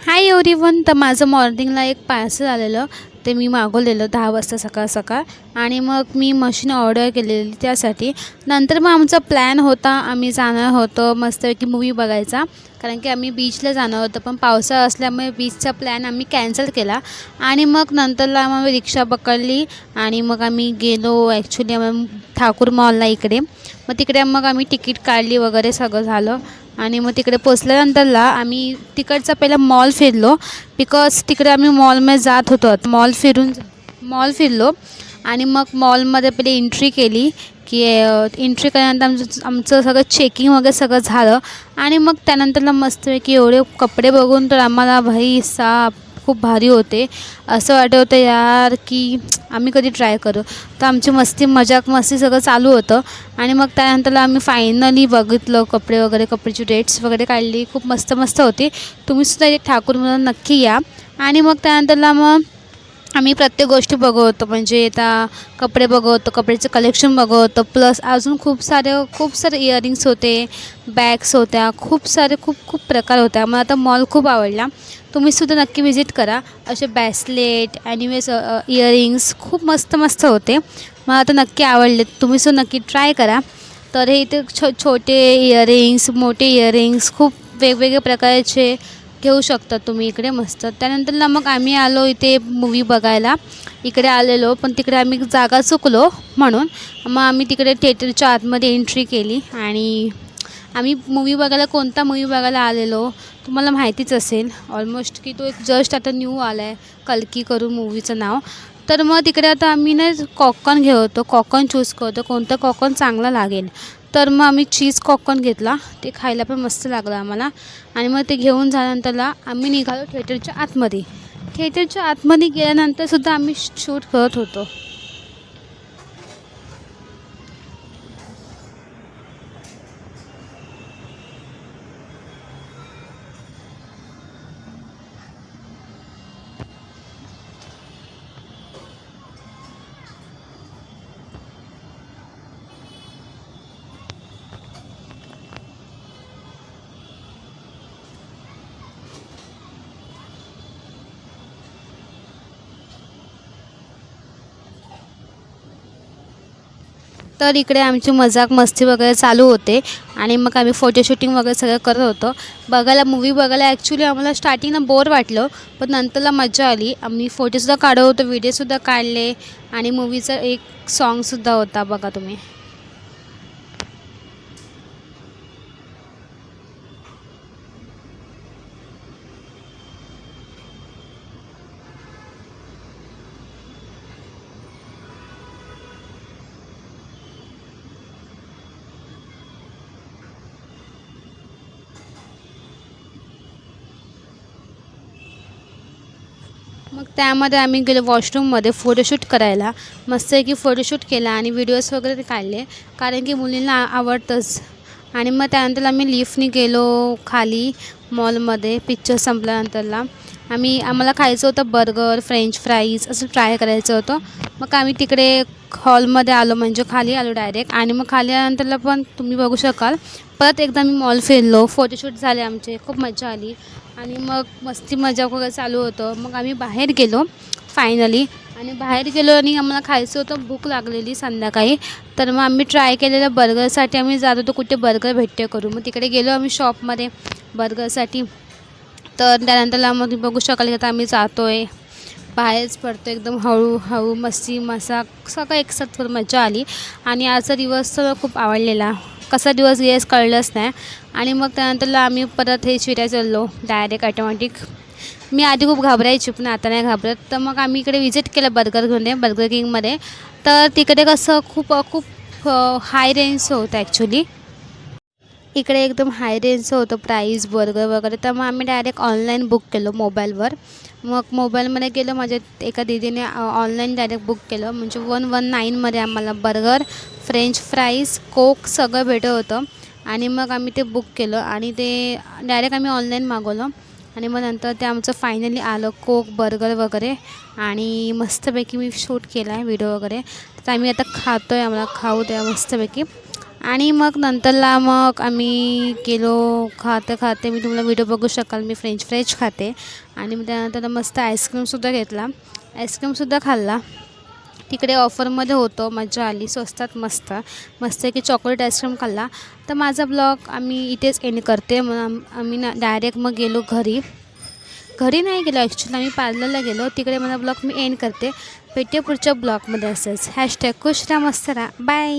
Hi everyone. तर माझं मॉर्निंगला एक पार्सल आलेलं, ते मी मागवलेलं 10 वाजता सकाळ सकाळ. आणि मग मी मशीन ऑर्डर केलेली त्यासाठी. नंतर मग आमचा प्लॅन होता, आम्ही जाणार होतो मस्तपैकी मूवी बघायचा, कारण की आम्ही बीचला जाणार होतो. पण पावसाळा असल्यामुळे बीचचा प्लॅन आम्ही कॅन्सल केला. आणि मग नंतरला आम्ही रिक्षा पकडली आणि मग आम्ही गेलो ॲक्च्युली ठाकूर मॉलला इकडे. मग तिकडे मग आम्ही तिकीट काढली वगैरे सगळं झालं. आणि मग तिकडे पोचल्यानंतरला आम्ही तिकडचा पहिला मॉल फिरलो, बिकॉज तिकडे आम्ही मॉलमध्ये जात होतो. मॉल फिरलो आणि मग मॉलमध्ये पहिले एंट्री केली की एंट्री केल्यानंतर आमचं सगळं चेकिंग वगैरे सगळं झालं. आणि मग त्यानंतरला मस्तपैकी एवढे कपडे बघून तर आम्हाला भाई साब खूप भारी होते. असं वाटत होतं यार की आम्ही कधी ट्राय करू. तर आमची मस्ती सगळं चालू होतं. आणि मग त्यानंतरला आम्ही फायनली बघितलं कपडे वगैरे, कपड्याची रेट्स वगैरे काढली. खूप मस्त मस्त होती. तुम्हीसुद्धा एक ठाकूरमध्ये नक्की या. आणि मग त्यानंतरला मग आम्ही प्रत्येक गोष्टी बघत होतो, म्हणजे आता कपडे बघत होतो, कपड्याचं कलेक्शन बघत होतो. प्लस अजून खूप सारे इयरिंग्स होते, बॅग्स होत्या, खूप प्रकार होते. आम्हाला आता मॉल खूप आवडला. तुम्हीसुद्धा नक्की व्हिजिट करा. असे ब्रेसलेट, ॲनिवेस, इयरिंग्स खूप मस्त मस्त होते. मला आता नक्की आवडले. तुम्हीसुद्धा नक्की ट्राय करा. तर हे इथे छोटे इयरिंग्स, मोठे इयरिंग्स खूप वेगवेगळ्या प्रकारचे घेऊ शकता तुम्ही इकडे मस्त. त्यानंतरला मग आम्ही आलो इथे मूवी बघायला. इकडे आलेलो, पण तिकडे आम्ही जागा चुकलो म्हणून मग आम्ही तिकडे थिएटरच्या आतमध्ये एंट्री केली. आणि आम्ही कोणता मूवी बघायला आलेलो तुम्हाला माहितीच असेल ऑलमोस्ट, की तो एक जस्ट आता न्यू आला आहे, कल्की करून मूवीचं नाव. तर मग तिकडे आता आम्ही ना कॉकॉर्न घेत होतो, कॉकॉर्न चूज करतो कोणतं कॉकॉर्न चांगला लागेल. तर मग आम्ही चीज कॉकॉर्न घेतला. ते खायला पण मस्त लागलं आम्हाला. आणि मग ते घेऊन झाल्यानंतरला आम्ही निघालो थिएटरच्या आतमध्ये. थिएटरच्या आतमध्ये गेल्यानंतरसुद्धा आम्ही शूट करत होतो. तर इकडे आमची मजाक मस्ती वगैरे चालू होते. आणि मग आम्ही फोटोशूटिंग वगैरे सगळं करत होतो. मूवी बघायला ॲक्च्युली आम्हाला स्टार्टिंगला बोर वाटलं, पण नंतरला मजा आली. आम्ही फोटोसुद्धा काढत होतो, व्हिडिओसुद्धा काढले. आणि मूवीचा एक सॉन्गसुद्धा होता बघा तुम्ही. मग त्यामध्ये आम्ही गेलो वॉशरूममध्ये फोटोशूट करायला. मस्तपैकी फोटोशूट केला आणि व्हिडिओज वगैरे काढले, कारण की मुलींना आवडतंच. आणि मग त्यानंतर आम्ही लिफ्टनी गेलो खाली मॉलमध्ये. पिक्चर संपल्यानंतरला आम्हाला खायचं होतं बर्गर, फ्रेंच फ्राईज असं ट्राय करायचं होतं. मग आम्ही तिकडे हॉलमध्ये आलो, म्हणजे खाली आलो डायरेक्ट. आणि मग खाली आल्यानंतरला पण तुम्ही बघू शकाल, परत एकदा मी मॉल फिरलो, फोटोशूट झाले आमचे, खूप मजा आली. आणि मग मस्ती मजाक वगैरे चालू होतं. मग आम्ही बाहेर गेलो फायनली. आणि बाहेर गेलो आणि आम्हाला खायचं होतं, भूक लागलेली संध्याकाळी. तर मग आम्ही ट्राय केलेलं बर्गरसाठी आम्ही जात होतो कुठे बर्गर भेटते करू. मग तिकडे गेलो आम्ही शॉपमध्ये बर्गरसाठी. तर त्यानंतरला मग तुम्ही बघू शकाल की आता आम्ही जातो आहे, बाहेरच पडतो एकदम हळूहळू. मस्ती मजाक सगळं एकसाथ मजा आली. आणि आजचा दिवस तर खूप आवडलेला. कसा दिवस गेस कळलंच नाही. आणि मग त्यानंतरला आम्ही परत हे फिरायला चाललो डायरेक्ट ऑटोमॅटिक. मी आधी खूप घाबरायची, पण आता नाही घाबरत. तर मग आम्ही इकडे विजिट केलं बर्गर किंगमध्ये. तर तिकडे कसं खूप खूप हाय रेंजचं होतं ॲक्च्युली. इकडे एकदम हाय रेंजचं होतं प्राईस बर्गर वगैरे. तर मग आम्ही डायरेक्ट ऑनलाईन बुक केलं मोबाईलवर. मग मोबाईलमध्ये गेलं, माझ्या एका दीदीने ऑनलाईन डायरेक्ट बुक केलं, म्हणजे 119मध्ये आम्हाला बर्गर, फ्रेंच फ्राईज, कोक सगळं भेटत होतं. आणि मग आम्ही ते बुक केलं आणि ते डायरेक्ट आम्ही ऑनलाईन मागवलं. आणि मग नंतर ते आमचं फायनली आलं कोक, बर्गर वगैरे. आणि मस्तपैकी मी शूट केला आहे व्हिडिओ वगैरे. तर आम्ही आता खातो आहे, आम्हाला खाऊ द्या मस्तपैकी. आणि मग नंतरला मग आम्ही गेलो खाते खाते मी तुम्हाला व्हिडिओ बघू शकाल मी फ्रेंच फ्राईज खाते आणि मग त्यानंतर मस्त आईस्क्रीमसुद्धा घेतला आईस्क्रीमसुद्धा खाल्ला तिकडे ऑफरमध्ये होतं मजा आली स्वस्तात मस्त की चॉकलेट आईस्क्रीम खाल्ला तर माझा ब्लॉग आम्ही इथेच एंड करते मग आम्ही डायरेक्ट मग गेलो घरी नाही गेलो ॲक्च्युली आम्ही पार्लरला गेलो तिकडे माझा ब्लॉग मी एंड करते भेटते पुढच्या ब्लॉगमध्ये असंच # खुश राहा मस्त राहा बाय.